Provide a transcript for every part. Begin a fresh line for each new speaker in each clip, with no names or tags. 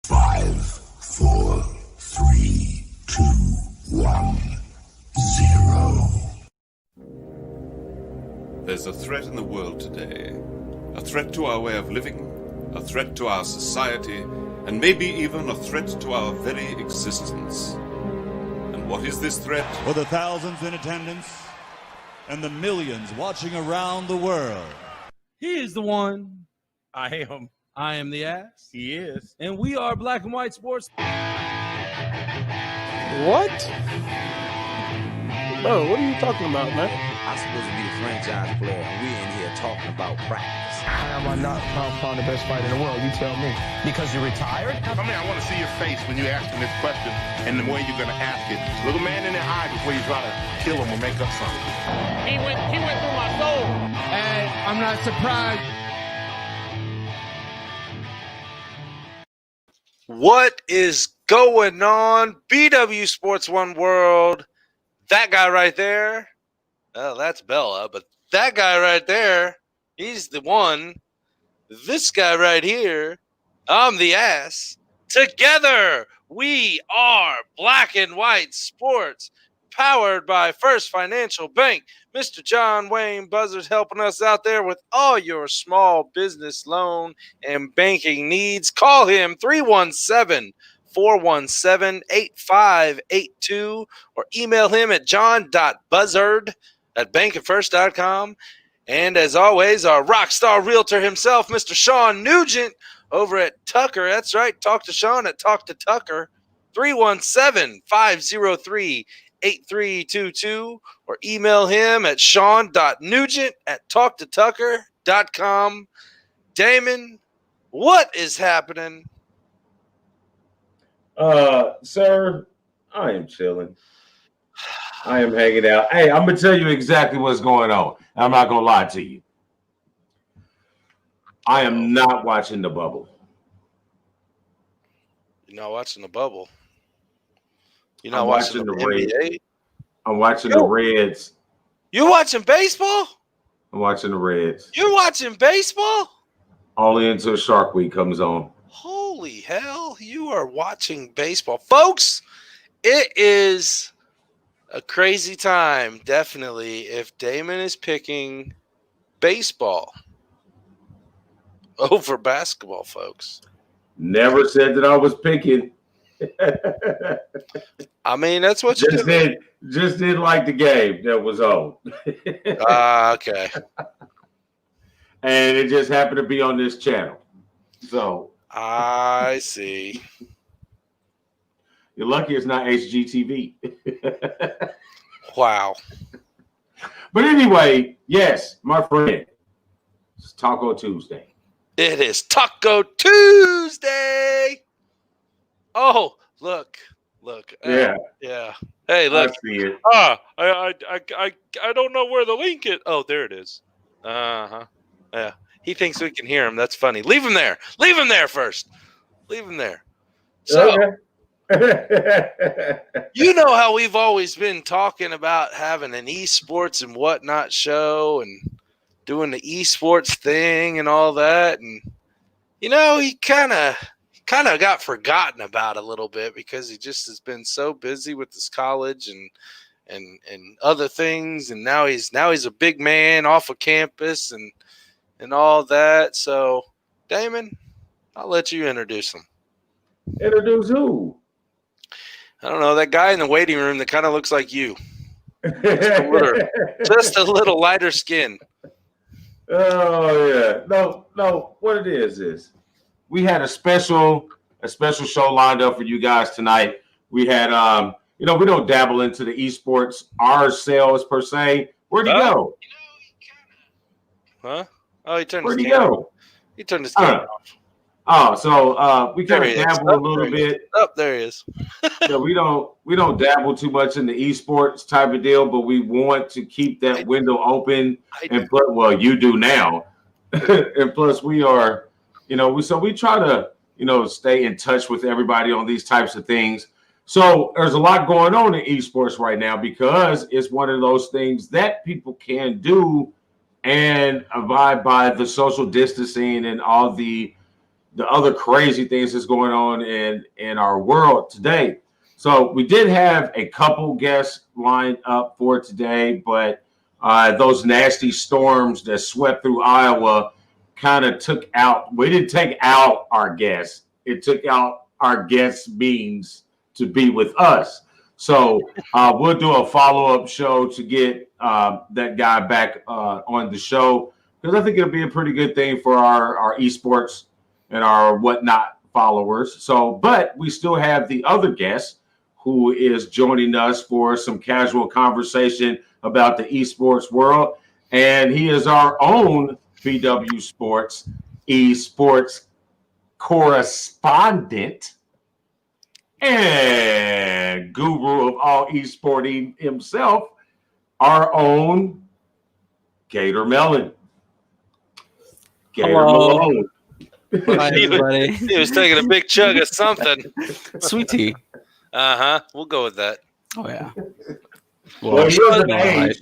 5, 4, 3, 2, 1, 0.
There's a threat in the world today. A threat to our way of living, a threat to our society, and maybe even a threat to our very existence. And what is this threat?
For the thousands in attendance and the millions watching around the world.
He is the one.
I am.
I am the ass.
He is.
And we are Black and White Sports.
What? Bro, what are you talking about, man?
I'm supposed to be the franchise player, and we're in here talking about practice.
How am I not pound the best fighter in the world? You tell me. Because you're retired?
I mean, I want to see your face when you're asking this question and the way you're going to ask it. Look a man in the eye before you try to kill him or make up something.
He went through my soul.
And I'm not surprised.
What is going on, BW Sports One World? That guy right there, oh, that's Bella, but that guy right there, he's the one. This guy right here, I'm the ass. Together, we are Black and White Sports, powered by First Financial Bank. Mr. John.buzzard helping us out there with all your small business loan and banking needs. Call him 317-417-8582 or email him at John.buzzard at bankandfirst.com. And as always, our Rockstar Realtor himself, Mr. Shawn.nugent over at Tucker. That's right. Talk to Shawn at Talk to Tucker. 317-503-8322 or email him at shawn.nugent at talktotucker.com. Damon, what is happening?
Sir, I am chilling. I am hanging out. Hey, I'm going to tell you exactly what's going on. I'm not going to lie to you. I am not watching the bubble.
You're not watching the bubble. You're
I'm
not watching the
Reds.
NBA?
I'm watching the Reds.
You're watching baseball?
I'm watching the Reds.
You're watching baseball?
Only until Shark Week comes on.
Holy hell, you are watching baseball. Folks, it is a crazy time, definitely, if Damon is picking baseball over basketball, folks.
Never said that I was picking.
I mean, that's what you do.
Just didn't like the game that was on.
Okay.
And it just happened to be on this channel. So
I see.
You're lucky it's not HGTV.
Wow.
But anyway, yes, my friend, it's Taco Tuesday.
It is Taco Tuesday. Oh, look.
Yeah.
Yeah. Hey, look.
I see it.
I don't know where the link is. Oh, there it is. Uh-huh. Yeah. He thinks we can hear him. That's funny. Leave him there. Leave him there first. Leave him there. So, you know how we've always been talking about having an esports and whatnot show and doing the esports thing and all that. And, you know, he kind of got forgotten about a little bit because he just has been so busy with his college and other things. And now he's a big man off of campus and all that. So, Damon, I'll let you introduce him.
Introduce who?
I don't know, that guy in the waiting room that kind of looks like you. Just a little lighter skin.
Oh yeah. No, what it is we had a special show lined up for you guys tonight. We had we don't dabble into the esports ourselves per se. Where'd he go?
Huh? Oh, he turned
Where'd
his
he
camera
go?
off. He turned his camera off.
Oh, so we kind
There
of
he is.
dabble a little bit.
Oh, there he is.
So we don't dabble too much in the esports type of deal, but we want to keep that window open. And plus, well, you do now. And plus, we are, we try to, stay in touch with everybody on these types of things. So there's a lot going on in esports right now because it's one of those things that people can do and abide by the social distancing and all the the other crazy things that's going on in our world today. So we did have a couple guests lined up for today, but those nasty storms that swept through Iowa kind of took out. We didn't take out our guests. It took out our guests' means to be with us. So we'll do a follow-up show to get that guy back on the show, because I think it'll be a pretty good thing for our esports and our whatnot followers. So, but we still have the other guest who is joining us for some casual conversation about the esports world. And he is our own BW Sports esports correspondent and guru of all esporting himself, our own Gator Melon. Gator Malone.
Hi, everybody.
He was taking a big chug of something.
Sweet tea.
We'll go with that.
Oh, yeah.
Well, he was an age.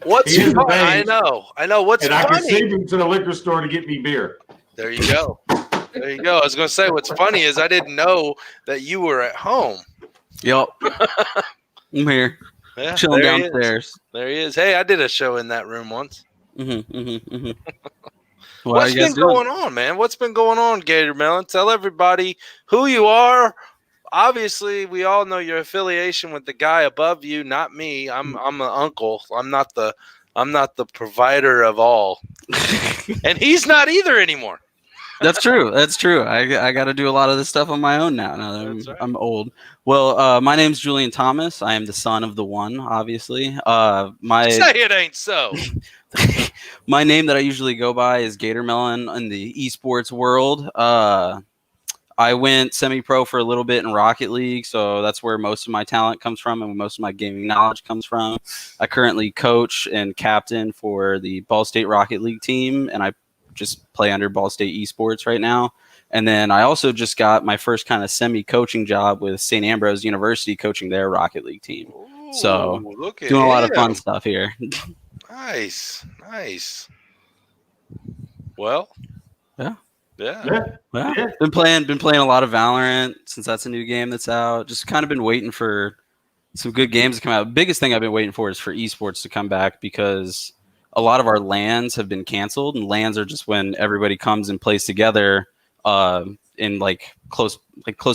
What's fun? I know. What's
and
funny?
I can send him to the liquor store to get me beer.
There you go. There you go. I was going to say, what's funny is I didn't know that you were at home.
Yep. I'm here.
Yeah,
chilling downstairs.
There he is. Hey, I did a show in that room once.
What's
been going on, man? What's been going on, Gator Melon? Tell everybody who you are. Obviously, we all know your affiliation with the guy above you, not me. I'm an uncle. I'm not the provider of all, and he's not either anymore.
That's true. I got to do a lot of this stuff on my own now. I'm old. Well, my name's Julian Thomas. I am the son of the one, obviously.
Say it ain't so.
My name that I usually go by is Gator Melon in the esports world. I went semi-pro for a little bit in Rocket League, so that's where most of my talent comes from and most of my gaming knowledge comes from. I currently coach and captain for the Ball State Rocket League team, and I just play under Ball State Esports right now. And then I also just got my first kind of semi-coaching job with St. Ambrose University, coaching their Rocket League team. So doing a lot of fun stuff here.
Nice. Well, yeah.
Been playing a lot of Valorant since that's a new game that's out. Just kind of been waiting for some good games to come out. The biggest thing I've been waiting for is for esports to come back, because a lot of our LANs have been canceled, and LANs are just when everybody comes and plays together in close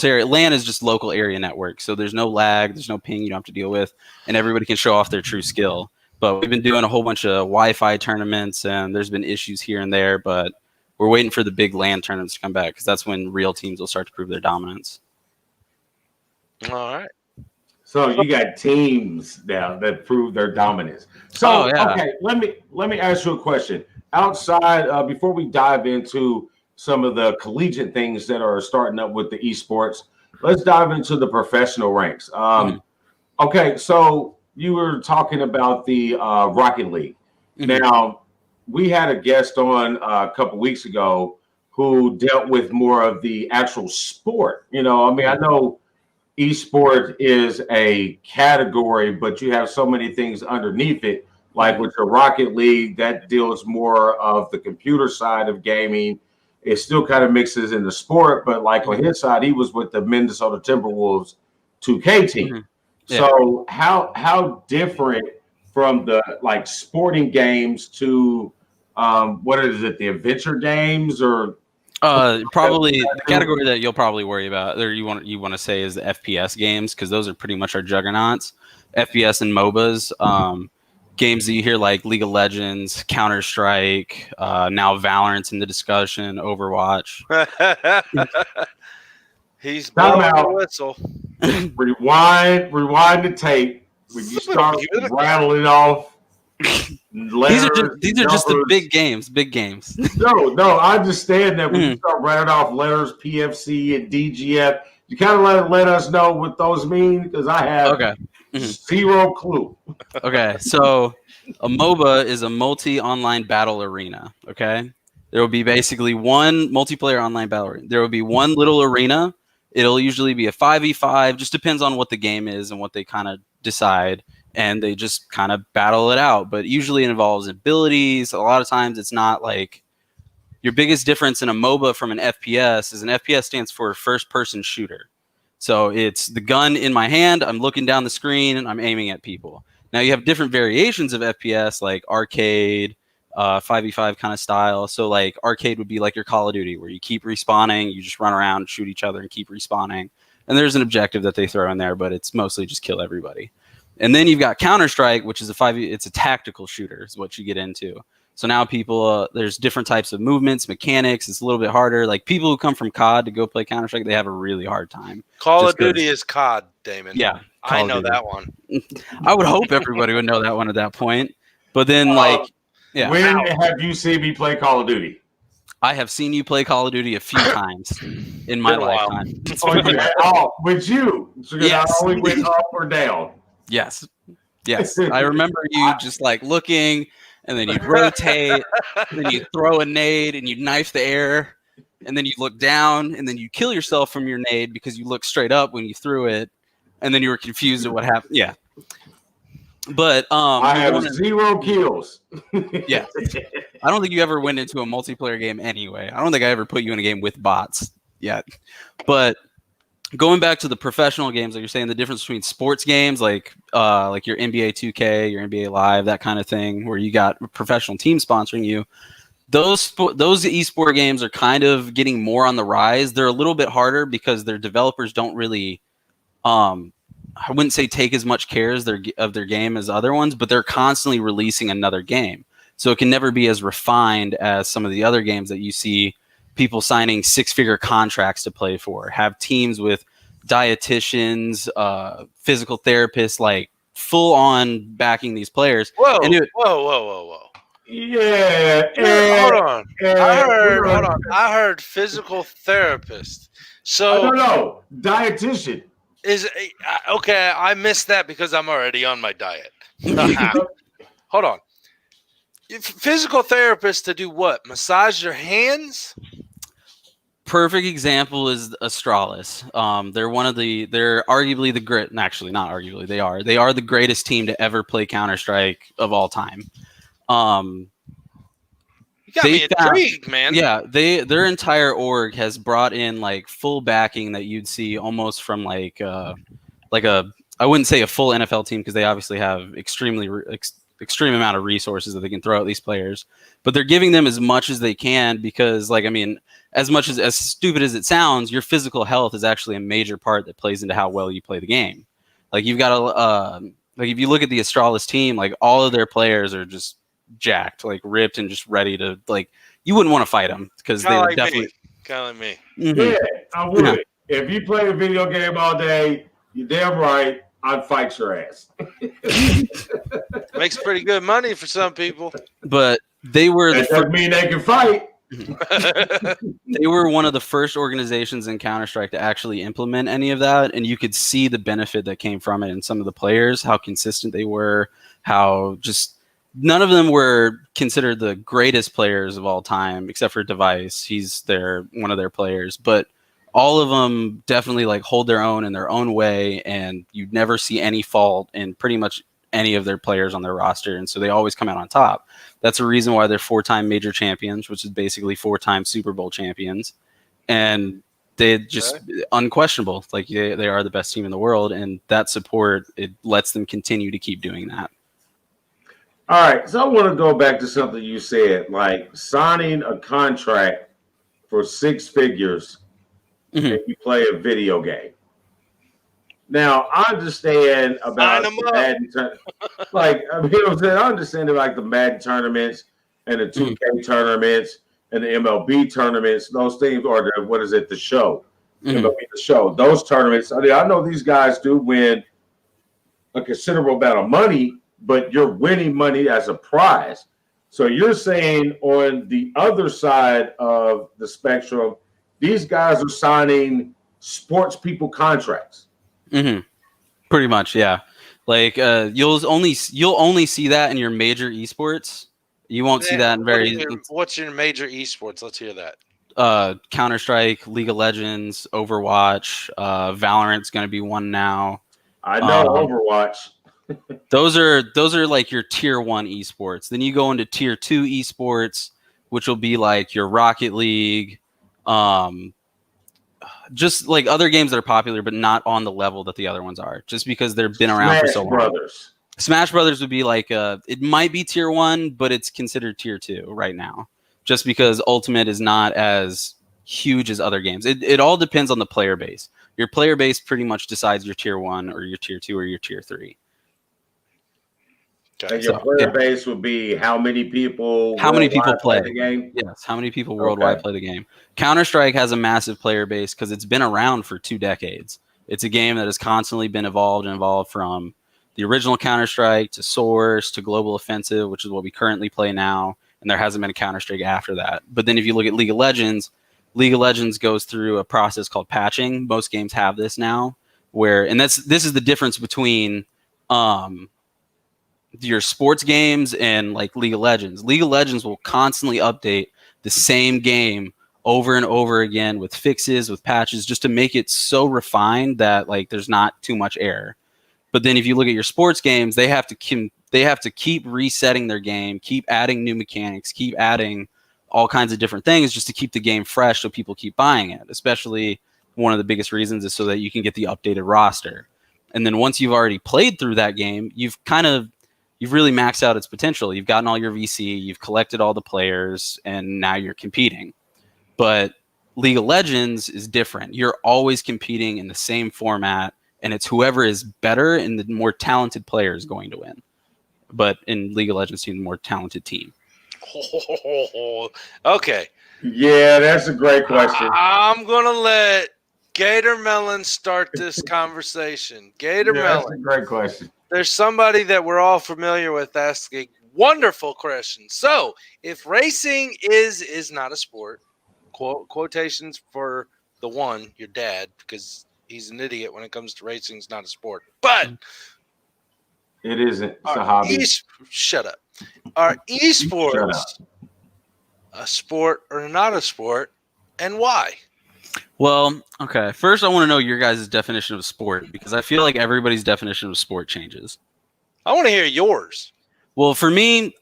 area. LAN is just local area network, so there's no lag, there's no ping you don't have to deal with, and everybody can show off their true skill. But we've been doing a whole bunch of Wi-Fi tournaments, and there's been issues here and there, but we're waiting for the big LAN tournaments to come back, because that's when real teams will start to prove their dominance.
All right.
So you got teams now that prove their dominance. So okay, let me ask you a question. Outside, before we dive into some of the collegiate things that are starting up with the esports, let's dive into the professional ranks. Okay, so you were talking about the Rocket League. Now, we had a guest on a couple weeks ago who dealt with more of the actual sport. I know esport is a category, but you have so many things underneath it. Like with the Rocket League, that deals more of the computer side of gaming. It still kind of mixes in the sport, but like on his side, he was with the Minnesota Timberwolves 2K team. So how different from the sporting games to what is it, the adventure games, or
probably the category that you'll probably worry about, or you want to say, is the FPS games, because those are pretty much our juggernauts. FPS and MOBAs, games that you hear like League of Legends, Counter-Strike, now Valorant's in the discussion, Overwatch.
He's blowing the whistle.
Rewind the tape. When you start rattling off letters,
these are just the big games.
No, I understand that when you start rattling off letters, PFC and DGF, you kind of let us know what those mean, because I have zero clue.
Okay, so a MOBA is a multi-online battle arena. Okay, there will be basically one multiplayer online battle arena. There will be one little arena. It'll usually be a 5v5, just depends on what the game is and what they kind of decide, and they just kind of battle it out. But usually it involves abilities. A lot of times it's not like your biggest difference in a MOBA from an FPS is an FPS stands for first person shooter. So it's the gun in my hand, I'm looking down the screen, and I'm aiming at people. Now you have different variations of FPS, like arcade, 5v5 kind of style. So like arcade would be like your Call of Duty, where you keep respawning, you just run around, shoot each other, and keep respawning. And there's an objective that they throw in there, but it's mostly just kill everybody. And then you've got Counter-Strike, which is it's a tactical shooter, is what you get into. So now people, there's different types of movements, mechanics. It's a little bit harder. Like people who come from COD to go play Counter-Strike, they have a really hard time.
Call of Duty is COD, Damon.
Yeah.
I know that one.
I would hope everybody would know that one at that point. But then yeah.
When have you seen me play Call of Duty?
I have seen you play Call of Duty a few times in my lifetime.
With you. So
yes.
I only went up or down.
Yes. Yes. I remember you just like looking, and then you'd rotate, and then you'd throw a nade, and you'd knife the air, and then you'd look down, and then you'd kill yourself from your nade because you looked straight up when you threw it, and then you were confused at what happened. Yeah. But
I have 0 kills.
Yeah. I don't think you ever went into a multiplayer game anyway. I don't think I ever put you in a game with bots yet. But going back to the professional games, like you're saying, the difference between sports games like your NBA 2K, your NBA Live, that kind of thing, where you got a professional team sponsoring you. Those esport games are kind of getting more on the rise. They're a little bit harder because their developers don't really I wouldn't say take as much care of their game as other ones, but they're constantly releasing another game. So it can never be as refined as some of the other games that you see people signing 6-figure contracts to play for, have teams with dietitians, physical therapists, like full on backing these players.
Whoa. Yeah. Hold on. I heard physical therapist. So
no, dietitian.
Is okay. I missed that because I'm already on my diet. Hold on. Physical therapist to do what? Massage your hands?
Perfect example is Auralex. They're arguably the great. Actually, not arguably. They are the greatest team to ever play Counter-Strike of all time.
You got me intrigued, man.
Yeah, their entire org has brought in like full backing that you'd see almost from like a I wouldn't say a full NFL team because they obviously have extreme amount of resources that they can throw at these players, but they're giving them as much as they can because as much as stupid as it sounds, your physical health is actually a major part that plays into how well you play the game. Like you've got if you look at the Auralex team, like all of their players are just jacked, like ripped and just ready to you wouldn't want to fight them because they would definitely
kind of like me.
Mm-hmm.
Yeah, I would. Yeah. If you play a video game all day, you're damn right I'd fight your ass.
Makes pretty good money for some people.
But they were
that doesn't mean they can fight.
They were one of the first organizations in Counter-Strike to actually implement any of that, and you could see the benefit that came from it in some of the players, how consistent they were, how just none of them were considered the greatest players of all time, except for Device. He's one of their players, but all of them definitely like hold their own in their own way, and you'd never see any fault in pretty much any of their players on their roster, and so they always come out on top. That's a reason why they're 4-time major champions, which is basically 4-time Super Bowl champions, and they just unquestionable. Like they are the best team in the world, and that support, it lets them continue to keep doing that.
All right, so I want to go back to something you said, like signing a contract for 6 figures if you play a video game. Now, I understand about the Madden I understand about the Madden tournaments and the 2K tournaments and the MLB tournaments. Those things, or the show, MLB the show. Those tournaments. I know these guys do win a considerable amount of money, but you're winning money as a prize. So you're saying on the other side of the spectrum, these guys are signing sports people contracts.
Mm-hmm. Pretty much, yeah. Like you'll only see that in your major esports. You won't see that in
What's your major esports? Let's hear that.
Counter-Strike, League of Legends, Overwatch, Valorant's going to be one now.
I know Overwatch.
Those are like your tier 1 esports. Then you go into tier 2 esports, which will be like your Rocket League, just like other games that are popular but not on the level that the other ones are, just because they've been around for so long.
Brothers.
Smash Brothers would be like it might be tier 1, but it's considered tier 2 right now, just because Ultimate is not as huge as other games. It all depends on the player base. Your player base pretty much decides your tier 1 or your tier 2 or your tier 3.
And your player base would be how many people
play
the game?
Yes, how many people worldwide play the game. Counter-Strike has a massive player base because it's been around for 2 decades. It's a game that has constantly been evolved from the original Counter-Strike to Source to Global Offensive, which is what we currently play now, and there hasn't been a Counter-Strike after that. But then if you look at League of Legends goes through a process called patching. Most games have this now, this is the difference between your sports games and like League of Legends. League of Legends will constantly update the same game over and over again with fixes, with patches, just to make it so refined that like there's not too much error. But then if you look at your sports games, they have to keep resetting their game, keep adding new mechanics, keep adding all kinds of different things just to keep the game fresh so people keep buying it. Especially one of the biggest reasons is so that you can get the updated roster. And then once you've already played through that game, you've really maxed out its potential. You've gotten all your VC, you've collected all the players, and now you're competing. But League of Legends is different. You're always competing in the same format, and it's whoever is better and the more talented player is going to win. But in League of Legends, you're the more talented team.
Okay.
Yeah, that's a great question.
I'm going to let Gator Melon start this conversation. Gator Melon.
That's a great question.
There's somebody that we're all familiar with asking wonderful question. So, if racing is not a sport, quotations for the one, your dad, because he's an idiot when it comes to racing, is not a sport. But
it isn't. It's a hobby.
Shut up. Are esports a sport or not a sport, and why?
Well, okay. First, I want to know your guys' definition of sport, because I feel like everybody's definition of sport changes.
I want to hear yours.
Well, for me,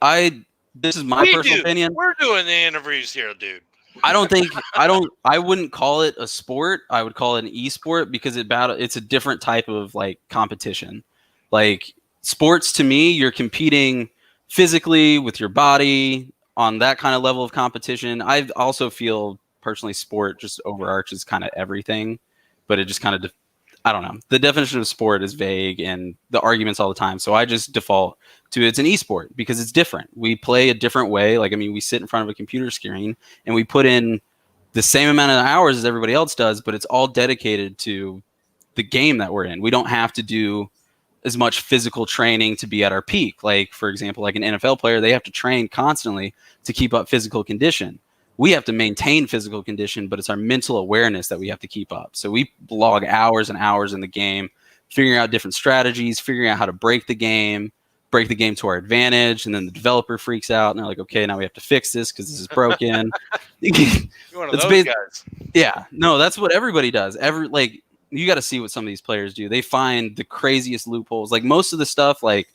this is my personal opinion.
We're doing the interviews here, dude.
I wouldn't call it a sport. I would call it an esport because it's a different type of like competition. Like sports to me, you're competing physically with your body on that kind of level of competition. I also feel personally sport just overarches kind of everything, but it just kind of I don't know. The definition of sport is vague and the arguments all the time. So I just default to it's an esport because it's different. We play a different way. Like, I mean, we sit in front of a computer screen and we put in the same amount of hours as everybody else does, but it's all dedicated to the game that we're in. We don't have to do as much physical training to be at our peak. Like, for example, like an NFL player, they have to train constantly to keep up physical condition. We have to maintain physical condition, but it's our mental awareness that we have to keep up. So we log hours and hours in the game, figuring out different strategies, figuring out how to break the game to our advantage. And then the developer freaks out and they're like, okay, now we have to fix this because this is broken.
You're one of those guys.
Yeah, no, that's what everybody does. You got to see what some of these players do. They find the craziest loopholes. Like most of the stuff, like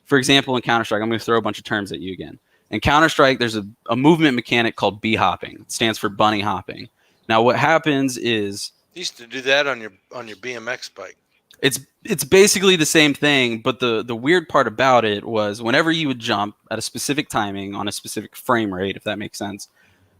for example, in Counter-Strike, I'm going to throw a bunch of terms at you again. In Counter-Strike, there's a movement mechanic called B-hopping. It stands for bunny hopping. Now, what happens is
you used to do that on your BMX bike.
It's basically the same thing, but the weird part about it was whenever you would jump at a specific timing on a specific frame rate, if that makes sense,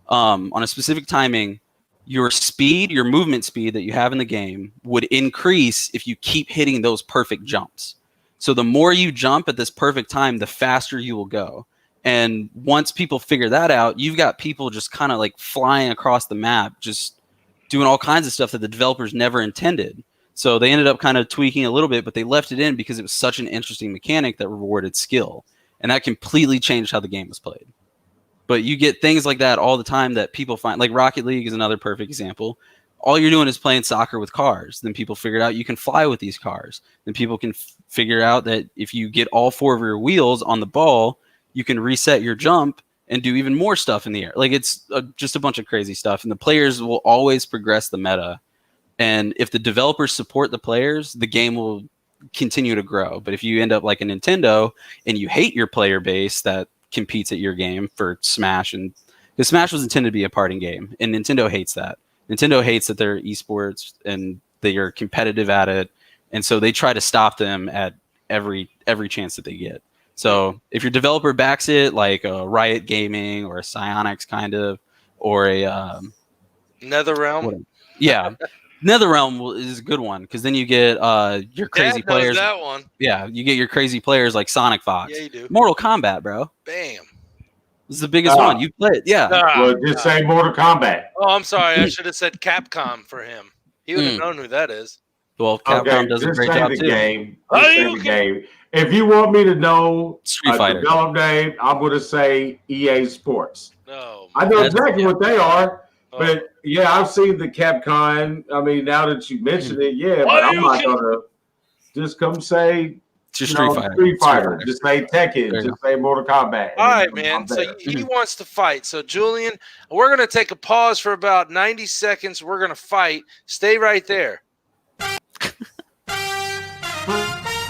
on a specific timing, your speed, your movement speed that you have in the game would increase if you keep hitting those perfect jumps. So the more you jump at this perfect time, the faster you will go. And once people figure that out, you've got people just kind of like flying across the map, just doing all kinds of stuff that the developers never intended. So they ended up kind of tweaking a little bit, but they left it in because it was such an interesting mechanic that rewarded skill. And that completely changed how the game was played. But you get things like that all the time that people find, like Rocket League is another perfect example. All you're doing is playing soccer with cars. Then people figured out you can fly with these cars. Then people can figure out that if you get all four of your wheels on the ball, you can reset your jump and do even more stuff in the air. Like it's just a bunch of crazy stuff. And the players will always progress the meta. And if the developers support the players, the game will continue to grow. But if you end up like a Nintendo and you hate your player base that competes at your game for Smash and Because Smash was intended to be a parting game, and Nintendo hates that. Nintendo hates that they're esports and they are competitive at it, and so they try to stop them at every chance that they get. So if your developer backs it, like a Riot Gaming or a Psyonix kind of, or a
NetherRealm.
Yeah, NetherRealm is a good one because then you get your crazy
Dad knows
players.
that one.
Yeah, you get your crazy players like Sonic Fox.
Yeah, you do.
Mortal Kombat, bro.
Bam.
This is the biggest one. You play it. Yeah.
Well, just say Mortal Kombat.
Oh, I'm sorry. I should have said Capcom for him. He would have known who that is.
Well, Capcom does a great job too.
Game. The game. If you want me to know
Street Fighter
develop name, I'm going to say EA Sports.
No,
I know exactly what they are, but yeah, I've seen the Capcom. I mean, now that you mentioned it, yeah, but I'm not going to just come say Street Fighter. Just say Tekken. Just say Mortal Kombat.
All right, man. So he wants to fight. So, Julian, we're going to take a pause for about 90 seconds. We're going to fight. Stay right there.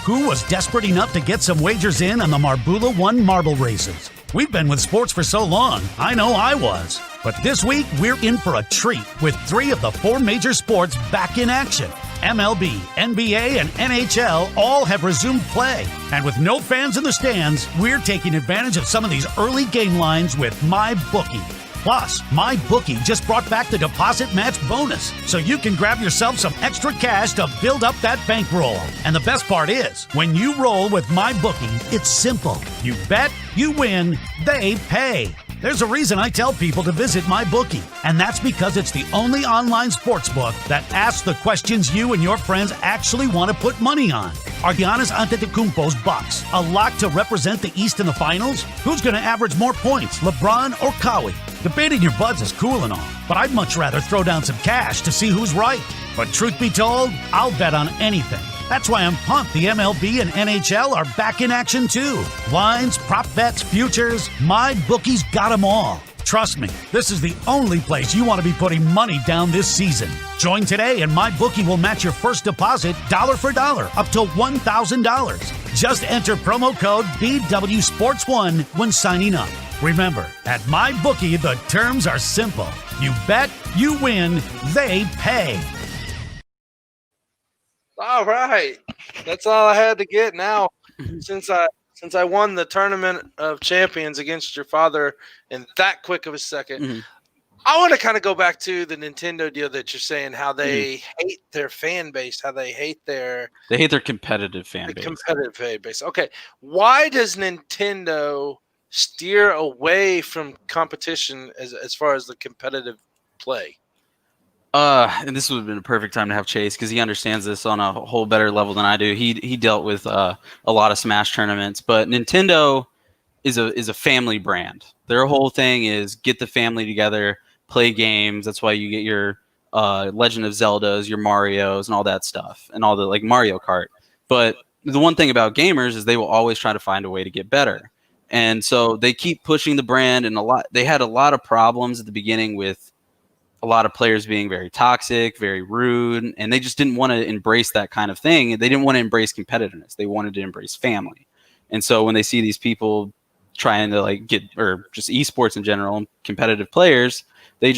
Who was desperate enough to get some wagers in on the Marbula 1 marble races? We've been with sports for so long, I know I was. But this week, we're in for a treat with 3 of the 4 major sports back in action. MLB, NBA, and NHL all have resumed play. And with no fans in the stands, we're taking advantage of some of these early game lines with MyBookie. Plus, MyBookie just brought back the deposit match bonus, so you can grab yourself some extra cash to build up that bankroll. And the best part is, when you roll with MyBookie, it's simple. You bet, you win, they pay. There's a reason I tell people to visit MyBookie, and that's because it's the only online sportsbook that asks the questions you and your friends actually want to put money on. Are Giannis Antetokounmpo's Bucks a lock to represent the East in the finals? Who's going to average more points, LeBron or Kawhi? Debating your buds is cool and all, but I'd much rather throw down some cash to see who's right. But truth be told, I'll bet on anything. That's why I'm pumped the MLB and NHL are back in action too. Lines, prop bets, futures, MyBookie's got them all. Trust me, this is the only place you want to be putting money down this season. Join today and MyBookie will match your first deposit dollar for dollar up to $1,000. Just enter promo code BWSports1 when signing up. Remember, at MyBookie, the terms are simple. You bet, you win, they pay.
All right. That's all I had to get now. Since I won the Tournament of Champions against your father in that quick of a second, I want to kind of go back to the Nintendo deal that you're saying, how they hate their fan base, how they hate their
competitive fan base.
Competitive fan base. Okay. Why does Nintendo steer away from competition as far as the competitive play?
And this would have been a perfect time to have Chase because he understands this on a whole better level than I do. He dealt with a lot of Smash tournaments, but Nintendo is a family brand. Their whole thing is get the family together, play games. That's why you get your Legend of Zeldas, your Marios, and all that stuff, and all the like Mario Kart. But the one thing about gamers is they will always try to find a way to get better, and so they keep pushing the brand. And they had a lot of problems at the beginning with a lot of players being very toxic, very rude, and they just didn't want to embrace that kind of thing. They didn't want to embrace competitiveness. They wanted to embrace family. And so when they see these people trying to like or just esports in general, competitive players, they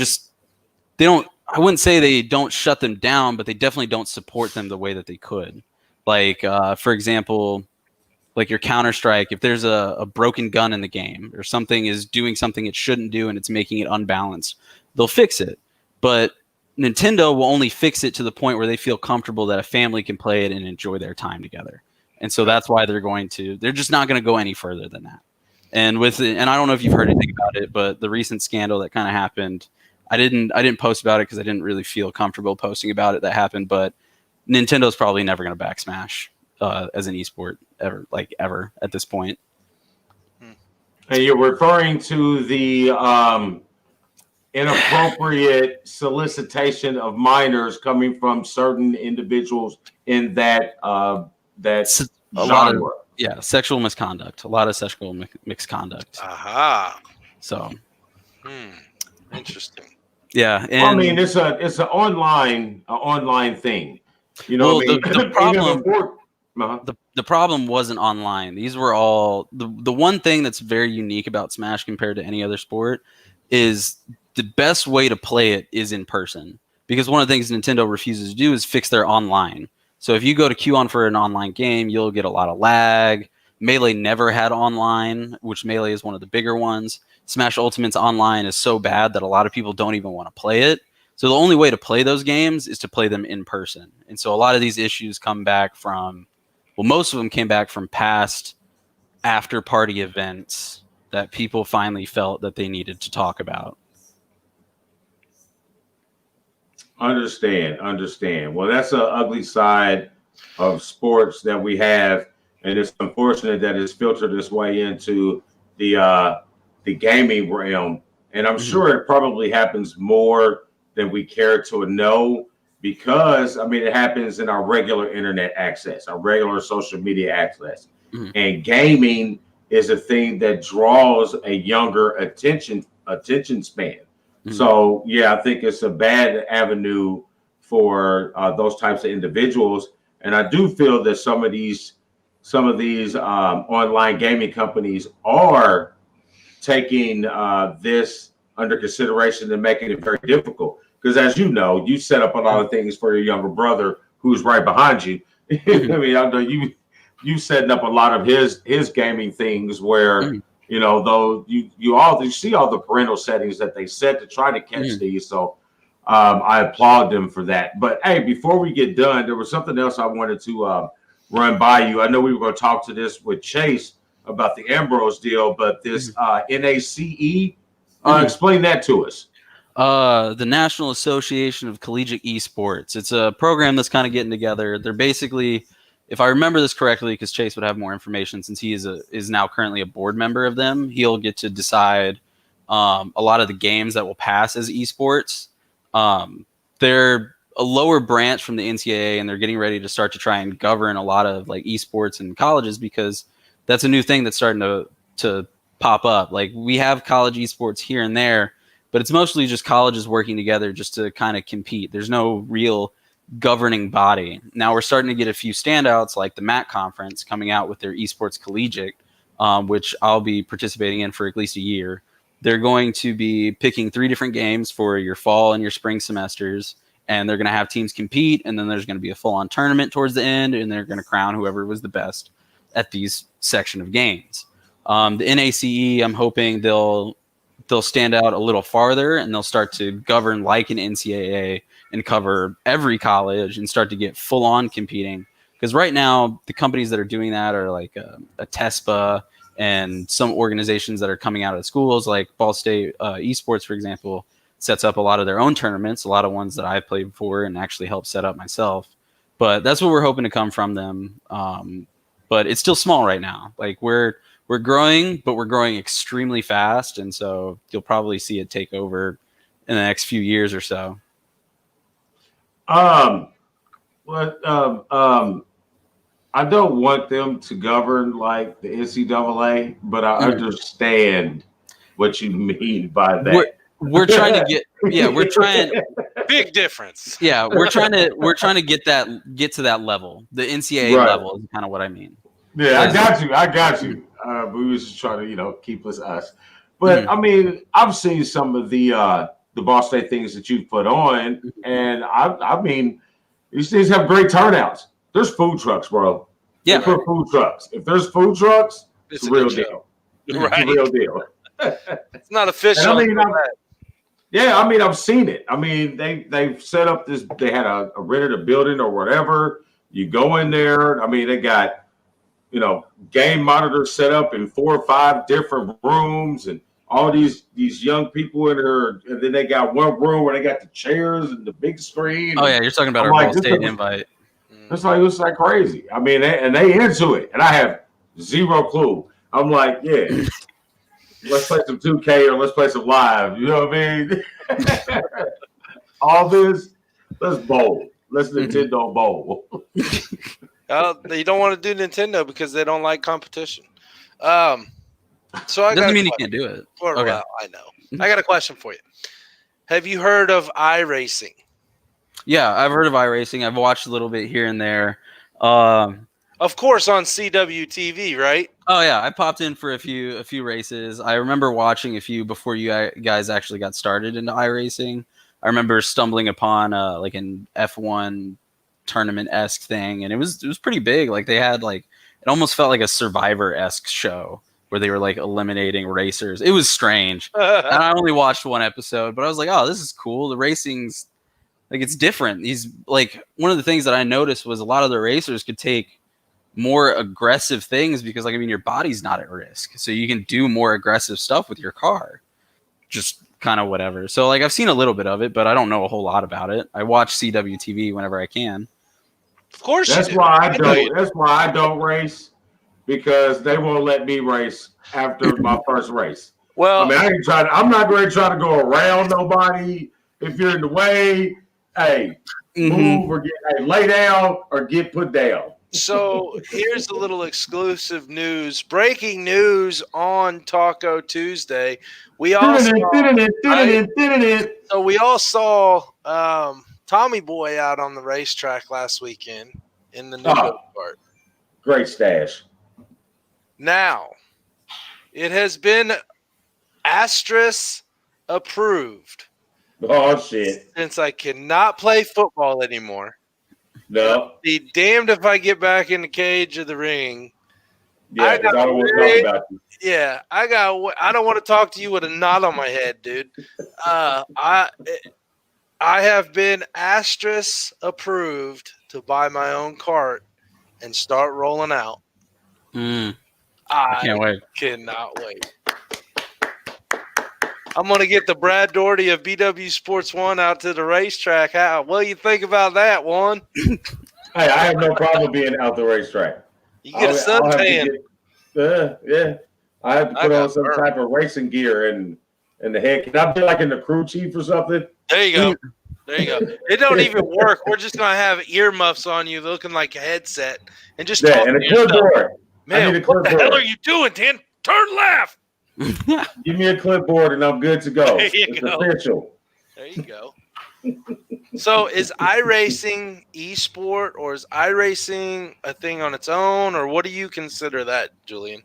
don't, I wouldn't say they don't shut them down, but they definitely don't support them the way that they could. Like, for example, like your Counter-Strike, if there's a broken gun in the game or something is doing something it shouldn't do and it's making it unbalanced, they'll fix it. But Nintendo will only fix it to the point where they feel comfortable that a family can play it and enjoy their time together. And so that's why they're just not going to go any further than that. And and I don't know if you've heard anything about it, but the recent scandal that kind of happened, I didn't post about it because I didn't really feel comfortable posting about it that happened, but Nintendo's probably never going to back Smash as an esport ever at this point.
And you're referring to the inappropriate solicitation of minors coming from certain individuals in that genre.
Sexual misconduct. A lot of sexual misconduct.
Aha.
So.
Interesting.
Yeah, and
I mean it's an online thing. You know,
well, the problem. The problem wasn't online. These were all the one thing that's very unique about Smash compared to any other sport is the best way to play it is in person. Because one of the things Nintendo refuses to do is fix their online. So if you go to queue on for an online game, you'll get a lot of lag. Melee never had online, which Melee is one of the bigger ones. Smash Ultimate's online is so bad that a lot of people don't even want to play it. So the only way to play those games is to play them in person. And so a lot of these issues come back from, well, most of them came back from past after-party events that people finally felt that they needed to talk about.
Understand. Well, that's an ugly side of sports that we have, and it's unfortunate that it's filtered its way into the gaming realm. And I'm sure it probably happens more than we care to know, because I mean it happens in our regular internet access, our regular social media access, and gaming is a thing that draws a younger attention span. So yeah, I think it's a bad avenue for those types of individuals, and I do feel that some of these online gaming companies are taking this under consideration and making it very difficult. Because as you know, you set up a lot of things for your younger brother who's right behind you. I mean, I know you setting up a lot of his gaming things where you know, though you see all the parental settings that they set to try to catch these. So I applaud them for that. But hey, before we get done, there was something else I wanted to run by you. I know we were going to talk to this with Chase about the Ambrose deal, but this NACE, explain that to us.
The National Association of Collegiate Esports. It's a program that's kind of getting together. They're basically, if I remember this correctly, because Chase would have more information since he is now currently a board member of them, he'll get to decide a lot of the games that will pass as esports. They're a lower branch from the NCAA, and they're getting ready to start to try and govern a lot of like esports in colleges, because that's a new thing that's starting to pop up. Like, we have college esports here and there, but it's mostly just colleges working together just to kind of compete. There's no real governing body. Now we're starting to get a few standouts, like the MAC conference coming out with their esports collegiate, which I'll be participating in for at least a year. They're going to be picking 3 different games for your fall and your spring semesters, and they're going to have teams compete, and then there's going to be a full-on tournament towards the end, and they're going to crown whoever was the best at these section of games. The NACE, I'm hoping they'll stand out a little farther, and they'll start to govern like an NCAA and cover every college and start to get full-on competing. Because right now, the companies that are doing that are like a TESPA and some organizations that are coming out of the schools, like Ball State Esports, for example, sets up a lot of their own tournaments, a lot of ones that I've played before and actually helped set up myself. But that's what we're hoping to come from them. But it's still small right now. Like, we're growing, but we're growing extremely fast, and so you'll probably see it take over in the next few years or so.
I don't want them to govern like the NCAA, but I understand what you mean by that.
We're trying to get, we're trying.
Big difference.
Yeah, we're trying to get to that level, the NCAA level is kind of what I mean.
Yeah, I got you. But we was just trying to, keep us. But I mean, I've seen some of the Ball State things that you've put on, and I mean, these things have great turnouts. There's food trucks, bro.
Yeah,
they put food trucks. If there's food trucks, it's a real deal.
Right.
It's a real deal.
It's not official.
I mean, I've seen it. I mean, they've set up this. They had a rented a building or whatever. You go in there. I mean, they got game monitors set up in 4 or 5 different rooms, and all these young people in there. And then they got one room where they got the chairs and the big screen.
Oh yeah, you're talking about our Ball State invite.
It's like crazy. I mean, they into it, and I have zero clue. I'm like, yeah, let's play some 2K or let's play some live. You know what I mean? All this, let's bowl. Let's Nintendo bowl.
They don't want to do Nintendo because they don't like competition. So
doesn't mean you can't do it.
Okay. Well, I know. I got a question for you. Have you heard of iRacing?
Yeah, I've heard of iRacing. I've watched a little bit here and there.
Of course, on CWTV, right?
Oh yeah, I popped in for a few races. I remember watching a few before you guys actually got started into iRacing. I remember stumbling upon like an F1 tournament-esque thing, and it was pretty big. Like they had like it almost felt like a Survivor-esque show where they were like eliminating racers. It was strange. And I only watched one episode, but I was like, oh, this is cool. The racing's like it's different. These like one of the things that I noticed was a lot of the racers could take more aggressive things because like I mean your body's not at risk, so you can do more aggressive stuff with your car. Just kind of whatever. So like I've seen a little bit of it, but I don't know a whole lot about it. I watch CWTV whenever I can.
Of course,
that's why I don't race, because they won't let me race after my first race.
Well,
I mean, I'm not going to try to go around nobody. If you're in the way, hey, move or lay down or get put down.
So here's a little exclusive news. Breaking news on Taco Tuesday. We all saw Tommy Boy out on the racetrack last weekend in the new go-kart.
Great stash.
Now, it has been asterisk approved.
Oh, shit.
Since I cannot play football anymore.
No.
Be damned if I get back in the cage of the ring.
Yeah, I don't want to talk about you.
Yeah, I don't want to talk to you with a knot on my head, dude. I have been asterisk approved to buy my own cart and start rolling out.
I
can't wait. Cannot wait. I'm going to get the Brad Doherty of BW Sports 1 out to the racetrack. What do you think about that, Juan?
Hey, I have no problem being out the racetrack.
You get a suntan.
Yeah. I have to put on some type of racing gear and the head. Can I be like in the crew chief or something?
There you go. There you go. It don't even work. We're just going to have earmuffs on you looking like a headset and just talk
and a clipboard.
Man, what the hell are you doing, Dan? Turn left.
Give me a clipboard and I'm good to go.
There you
it's
go.
official.
There you go. So is iRacing esport, or is iRacing a thing on its own, or what do you consider that, Julian?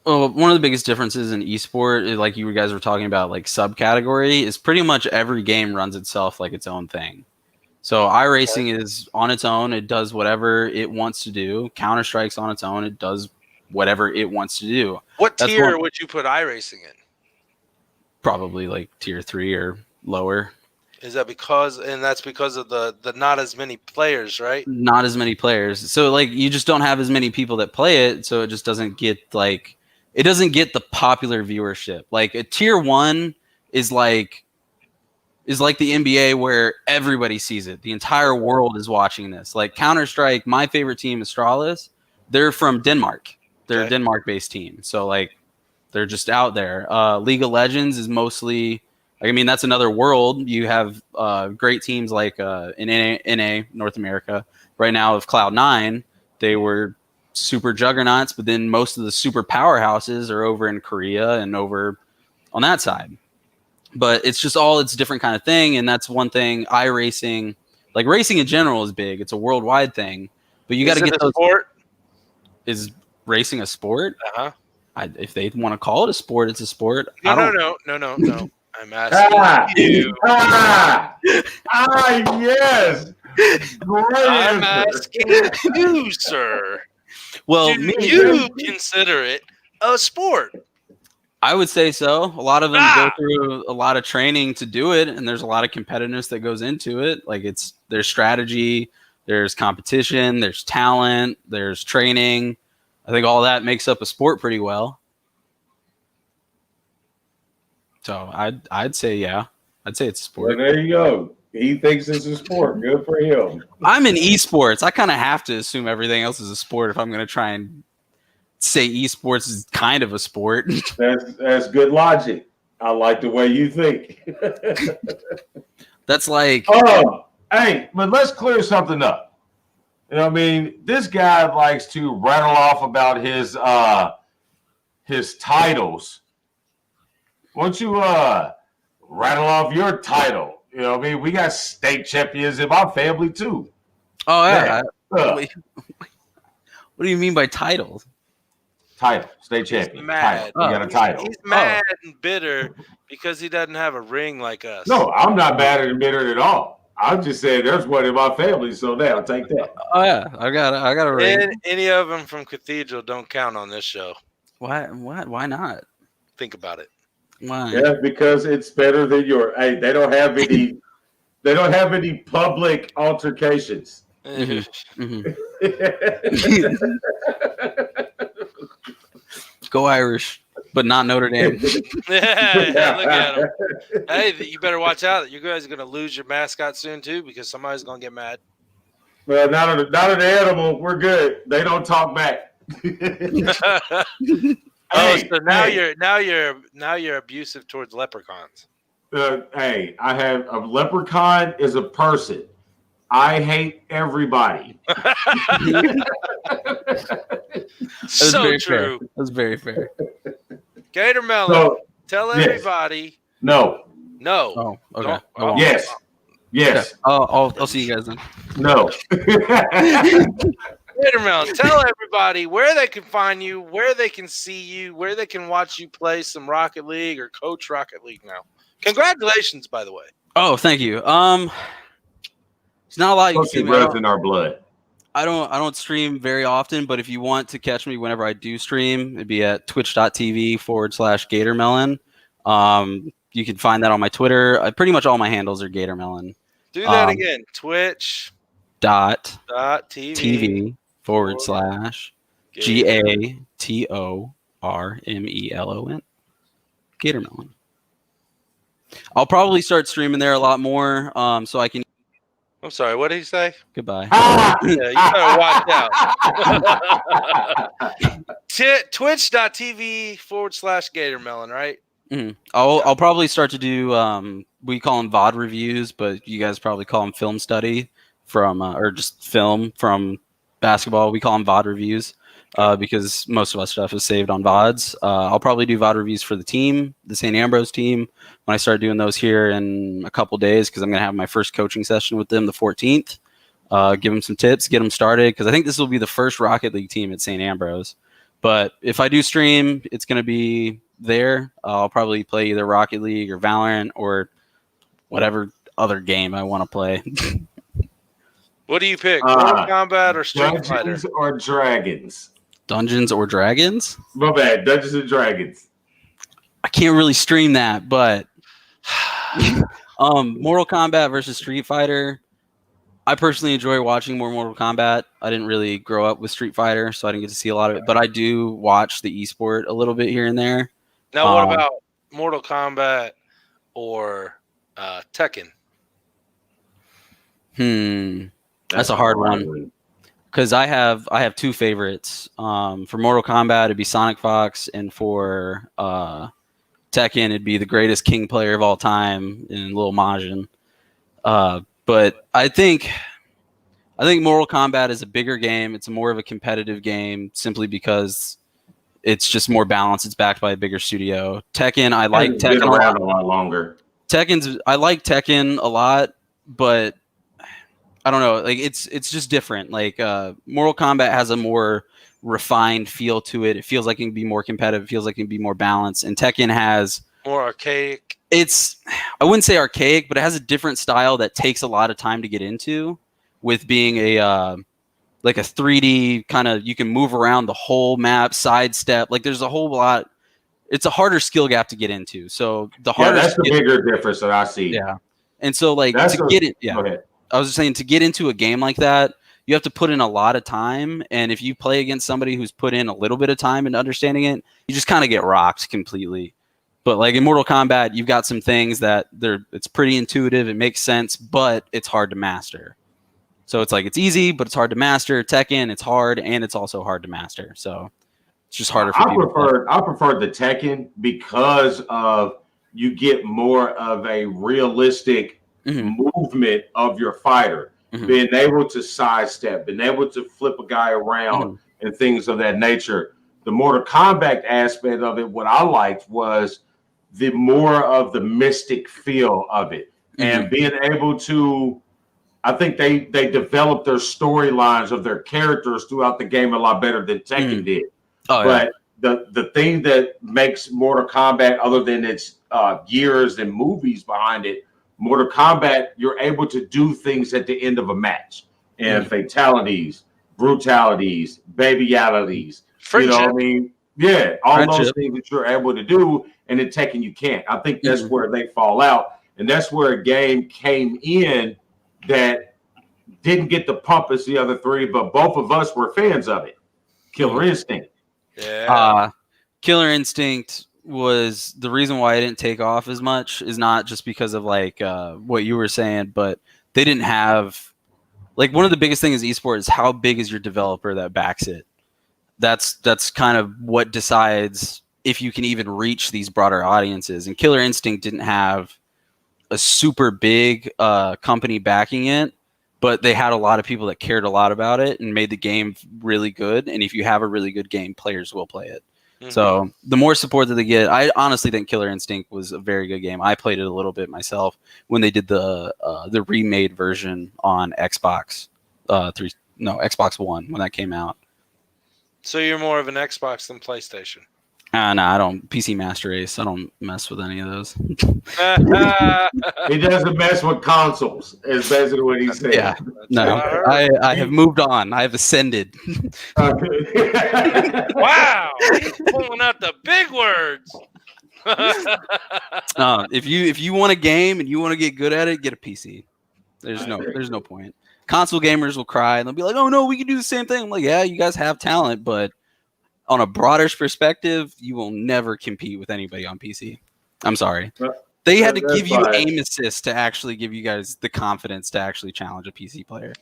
Well, one of the biggest differences in esport, like you guys were talking about, like subcategory, is pretty much every game runs itself like its own thing. So iRacing is on its own. It does whatever it wants to do. Counter-Strike's on its own. It does whatever it wants to do.
What tier would you put iRacing in?
Probably like tier 3 or lower.
Is that because of the not as many players, right?
Not as many players. So like you just don't have as many people that play it, so it just doesn't get the popular viewership. Like a tier 1 is like the NBA where everybody sees it. The entire world is watching this. Like Counter-Strike, my favorite team, Auralex, they're from Denmark. They're a Denmark-based team. So, like, they're just out there. League of Legends is mostly, I mean, that's another world. You have great teams like in NA, North America. Right now with Cloud9, they were super juggernauts, but then most of the super powerhouses are over in Korea and over on that side. But it's just it's a different kind of thing, and that's one thing iRacing, like racing in general is big. It's a worldwide thing. But you got to get those.
Sport?
Is racing a sport?
Uh-huh.
If they want to call it a sport, it's a sport.
No. I'm asking you.
Yes.
I'm asking you, sir.
Well,
do you consider it a sport?
I would say so. A lot of them go through a lot of training to do it, and there's a lot of competitiveness that goes into it. Like there's strategy, there's competition, there's talent, there's training. I think all that makes up a sport pretty well. So I'd say I'd say it's a sport.
Well, there you go. He thinks it's a sport. Good for him.
I'm in esports. I kind of have to assume everything else is a sport if I'm going to try and say esports is kind of a sport.
That's good logic. I like the way you think.
That's like,
hey, but let's clear something up. You know what I mean? This guy likes to rattle off about his titles. Why don't you rattle off your title? You know what I mean? We got state champions in my family too.
Oh yeah. What do you mean by title?
Title, state champion.
He's mad.
Title. We got a title.
He's mad and bitter because he doesn't have a ring like us.
No, I'm not mad and bitter at all. I'm just saying there's one in my family, so I'll take that.
Oh yeah, I got a ring.
Any of them from Cathedral don't count on this show.
Why? What? Why not?
Think about it.
Why?
Yeah, because it's better than your. Hey, they don't have any. They don't have any public altercations.
Go Irish, but not Notre Dame.
Yeah, look at him. Hey, you better watch out. You guys are going to lose your mascot soon too, because somebody's going to get mad.
Well, not an animal. We're good. They don't talk back.
So now you're abusive towards leprechauns.
Hey, I have a leprechaun is a person. I hate everybody.
So true.
Fair. That's very fair.
Gator Melon, tell everybody.
No.
Oh, okay.
Yes.
Okay. I'll see you guys then.
No.
Gator Melon, tell everybody where they can find you, where they can see you, where they can watch you play some Rocket League or coach Rocket League now. Congratulations, by the way.
Oh, thank you. It's not a lot you can see.
Runs in our blood.
I don't stream very often, but if you want to catch me whenever I do stream, it'd be at twitch.tv/GatorMelon. You can find that on my Twitter. Pretty much all my handles are GatorMelon.
Do that again.
Twitch.tv/GatorMelon. GatorMelon. I'll probably start streaming there a lot more, so I can.
I'm sorry, what did he say?
Goodbye.
Yeah, you better watch out. Twitch.tv/GatorMelon, right?
Mm-hmm. I'll probably start to do we call them VOD reviews, but you guys probably call them film study from or just film from basketball. We call them VOD reviews because most of our stuff is saved on VODs. I'll probably do VOD reviews for the team, the St. Ambrose team, when I start doing those here in a couple days, because I'm going to have my first coaching session with them the 14th. Give them some tips, get them started, because I think this will be the first Rocket League team at St. Ambrose. But if I do stream, it's going to be there. I'll probably play either Rocket League or Valorant or whatever other game I want to play.
What do you pick? Mortal Kombat or Street Fighter?
Dungeons or Dragons?
Dungeons or Dragons?
My bad. Dungeons and Dragons.
I can't really stream that, but Mortal Kombat versus Street Fighter. I personally enjoy watching more Mortal Kombat. I didn't really grow up with Street Fighter, so I didn't get to see a lot of it. But I do watch the esport a little bit here and there.
Now, what about Mortal Kombat or Tekken?
That's a hard one. Because I have two favorites. For Mortal Kombat, it'd be Sonic Fox, and for Tekken, it'd be the greatest King player of all time in Lil Majin. But I think Mortal Kombat is a bigger game. It's more of a competitive game simply because it's just more balanced. It's backed by a bigger studio. Tekken, I like Tekken
a lot longer.
I like Tekken a lot, but I don't know. Like it's just different. Like Mortal Kombat has a more refined feel to it. It feels like it can be more competitive. It feels like it can be more balanced. And Tekken has
more archaic.
I wouldn't say archaic, but it has a different style that takes a lot of time to get into, with being like a 3D kind of, you can move around the whole map, sidestep. Like there's a whole lot. It's a harder skill gap to get into. So the harder.
Yeah, that's the bigger difference that I see.
Yeah. And so like I was just saying, to get into a game like that, you have to put in a lot of time. And if you play against somebody who's put in a little bit of time into understanding it, you just kind of get rocked completely. But like in Mortal Kombat, you've got some things that it's pretty intuitive. It makes sense, but it's hard to master. So it's like, it's easy, but it's hard to master. Tekken, it's hard, and it's also hard to master. So it's just harder for people.
I prefer the Tekken because of you get more of a realistic movement of your fighter, being able to sidestep, being able to flip a guy around and things of that nature. The Mortal Kombat aspect of it, what I liked was the more of the mystic feel of it, and being able to I think they developed their storylines of their characters throughout the game a lot better than Tekken did.
Oh,
but the thing that makes Mortal Kombat, other than its years and movies behind it, Mortal Kombat, you're able to do things at the end of a match, and fatalities, brutalities, babyalities.
Friendship.
You know what I mean? Yeah, all
Friendship.
those things that you're able to do, and in Tekken you can't. I think that's where they fall out, and that's where a game came in that didn't get the pump as the other three, but both of us were fans of it. Killer Instinct.
Yeah.
Killer Instinct was the reason why it didn't take off as much is not just because of like what you were saying, but they didn't have like one of the biggest things in esports is how big is your developer that backs it. That's kind of what decides if you can even reach these broader audiences. And Killer Instinct didn't have a super big company backing it, but they had a lot of people that cared a lot about it and made the game really good. And if you have a really good game, players will play it. So the more support that they get, I honestly think Killer Instinct was a very good game. I played it a little bit myself when they did the remade version on Xbox Xbox One when that came out.
So you're more of an Xbox than PlayStation.
No, I don't. PC Master Race. I don't mess with any of those.
He doesn't mess with consoles, is basically what he said.
Yeah. No, I have moved on. I have ascended.
Wow. He's pulling out the big words.
If you want a game and you want to get good at it, get a PC. There's no point. Console gamers will cry and they'll be like, "Oh no, we can do the same thing." I'm like, "Yeah, you guys have talent, but on a broader perspective, you will never compete with anybody on PC." I'm sorry. They had to give you aim assist to actually give you guys the confidence to actually challenge a PC player.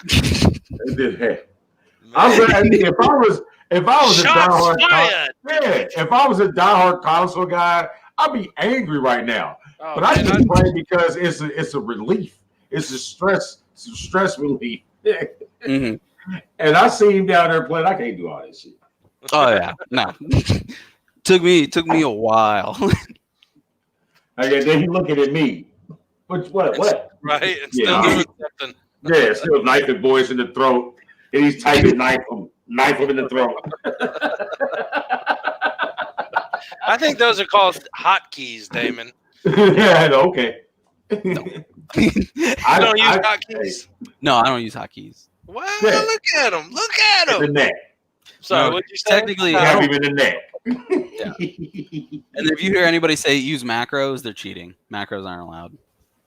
If I was a diehard console guy, I'd be angry right now. But I just play because it's a relief. It's a stress relief. And I see him down there playing. I can't do all this shit.
Oh yeah, no. took me a while.
Okay, then he looking at me. What?
Right? And still doing something.
Yeah, still knifing boys in the throat. And he's typing knife him in the throat.
I think those are called hotkeys, Damon.
Yeah, okay.
I don't use hotkeys.
No, I don't use hotkeys.
Wow, look at him. Look at him.
The neck.
Sorry,
no,
what'd you say?
Technically,
I have even the neck.
Yeah. And if you hear anybody say use macros, they're cheating. Macros aren't allowed.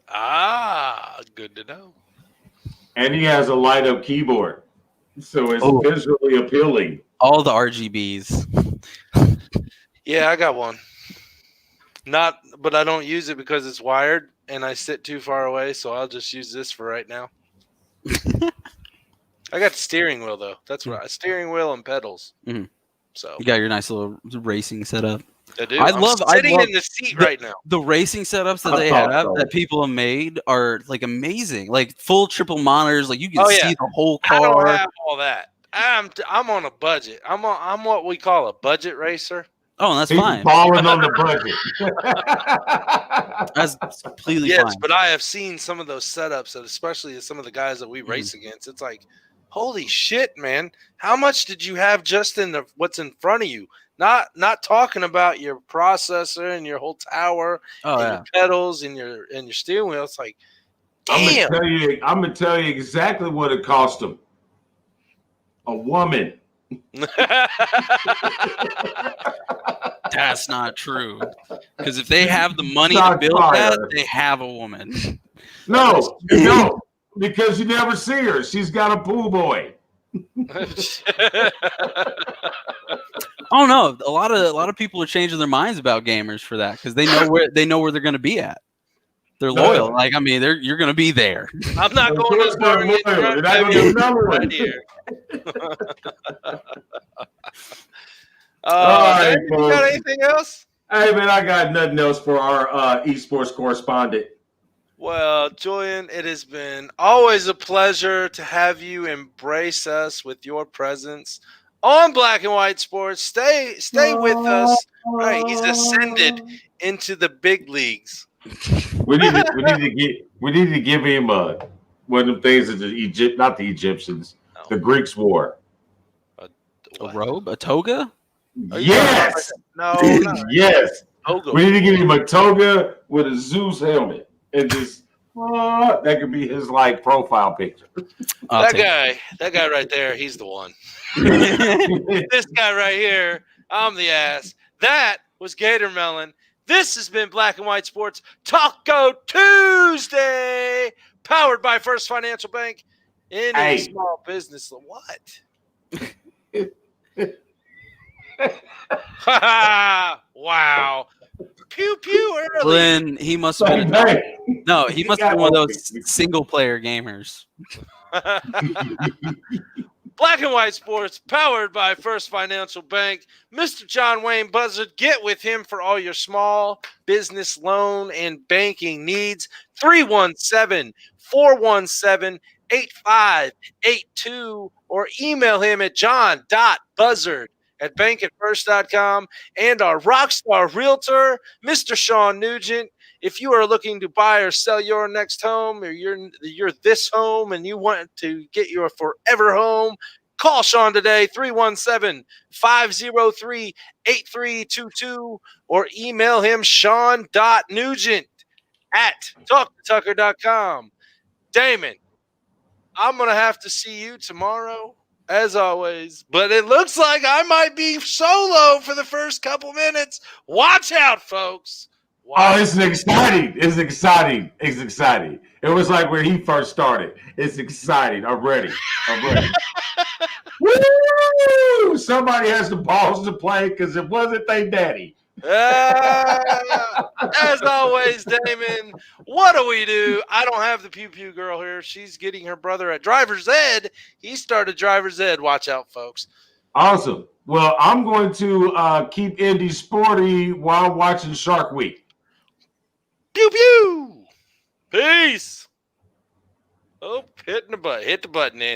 Ah, good to know.
And he has a light up keyboard, so it's visually appealing.
All the RGBs.
Yeah, I got one. But I don't use it because it's wired and I sit too far away, so I'll just use this for right now. I got the steering wheel though. That's right. Steering wheel and pedals. So
you got your nice little racing setup.
I do. I'm sitting in the seat right now.
The racing setups that they have that people have made are like amazing. Like full triple monitors. Like you can see the whole car.
I don't have all that. I'm on a budget. I'm what we call a budget racer.
Oh, that's fine.
Falling on the budget.
That's completely fine.
Yes, but I have seen some of those setups, and especially some of the guys that we race against. It's like, holy shit, man! How much did you have just in what's in front of you? Not talking about your processor and your whole tower, your pedals and your steering wheel. It's like, damn.
I'm gonna tell you exactly what it cost them. A woman.
That's not true. Because if they have the money to build that, they have a woman.
No, because you never see her. She's got a pool boy.
Oh no, a lot of people are changing their minds about gamers for that because they know where they're going to be at. They're loyal. Like I mean, you're going to be there.
I'm not going to start right here.
All right,
you got anything else?
Hey man, I got nothing else for our esports correspondent.
Well, Julian, it has been always a pleasure to have you embrace us with your presence on Black and White Sports. Stay with us. All right, he's ascended into the big leagues.
We need to give him One of them things that not the Egyptians, the Greeks wore.
A robe? A toga?
Yes.
No.
Yes.
Toga.
We need to give him a toga with a Zeus helmet, and just that could be his like profile picture.
That guy right there, he's the one. This guy right here, I'm the ass. That was Gator Melon. This has been Black and White Sports Taco Tuesday, powered by First Financial Bank. Any small business. What? Wow. Pew pew early.
Glenn, he must have been he must have been one of those single player gamers.
Black and White Sports, powered by First Financial Bank. Mr. John.buzzard, get with him for all your small business loan and banking needs. 317-417-8582 or email him at John.buzzard@bankatfirst.com, and our Rockstar Realtor, Mr. Shawn Nugent. If you are looking to buy or sell your next home, or you're this home and you want to get your forever home, call Shawn today, 317-503-8322, or email him shawn.nugent@talktotucker.com. Damon, I'm going to have to see you tomorrow, as always, but it looks like I might be solo for the first couple minutes. Watch out, folks.
Oh, it's exciting. It's exciting. It's exciting. It was like when he first started. It's exciting. I'm ready. Woo! Somebody has the balls to play because it wasn't their daddy.
As always, Damon, what do we do? I don't have the Pew Pew girl here. She's getting her brother at driver's ed. He started driver's ed. Watch out, folks.
Awesome. Well, I'm going to keep Indy sporty while watching Shark Week.
Pew pew. Peace. Oh, hit the button, then.